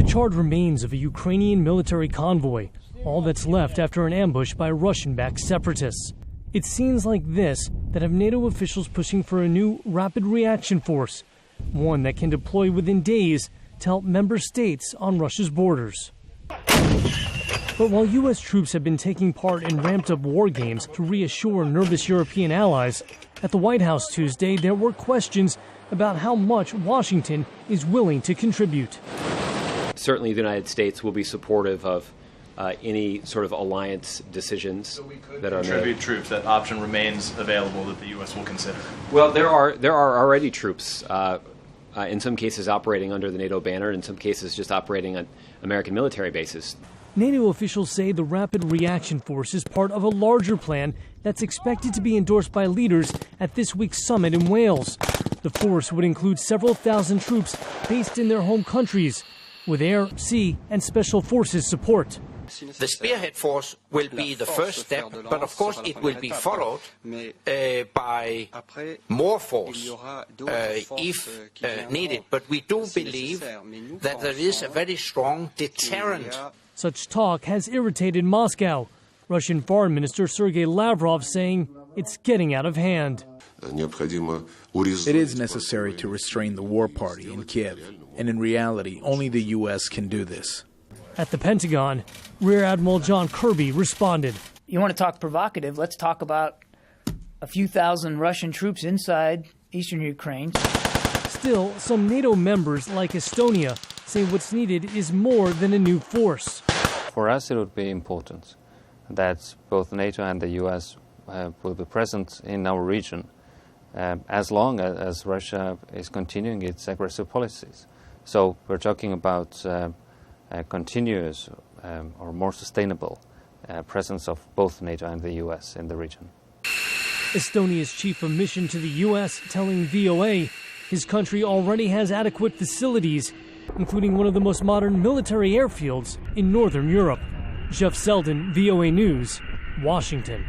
charred remains of a Ukrainian military convoy, all that's left after an ambush by Russian-backed separatists. It's scenes like this that have NATO officials pushing for a new rapid reaction force, one that can deploy within days to help member states on Russia's borders. But while U.S. troops have been taking part in ramped-up war games to reassure nervous European allies, at the White House Tuesday there were questions about how much Washington is willing to contribute. Certainly the United States will be supportive of any sort of alliance decisions that are contribute made. Troops. That option remains available that the U.S. will consider. Well, there are already troops, in some cases operating under the NATO banner, in some cases just operating on American military bases. NATO officials say the Rapid Reaction Force is part of a larger plan that's expected to be endorsed by leaders at this week's summit in Wales. The force would include several thousand troops based in their home countries, with air, sea, and special forces support. The Spearhead Force will be the first step, but of course it will be followed by more force if needed. But we do believe that there is a very strong deterrent. Such talk has irritated Moscow. Russian Foreign Minister Sergei Lavrov saying it's getting out of hand. It is necessary to restrain the war party in Kiev, and in reality, only the U.S. can do this. At the Pentagon, Rear Admiral John Kirby responded. You want to talk provocative? Let's talk about a few thousand Russian troops inside eastern Ukraine. Still, some NATO members, like Estonia, say what's needed is more than a new force. For us, it would be important that both NATO and the U.S. will be present in our region as long as Russia is continuing its aggressive policies. So we're talking about a continuous or more sustainable presence of both NATO and the U.S. in the region. Estonia's chief of mission to the U.S. telling VOA his country already has adequate facilities, including one of the most modern military airfields in Northern Europe. Jeff Selden, VOA News, Washington.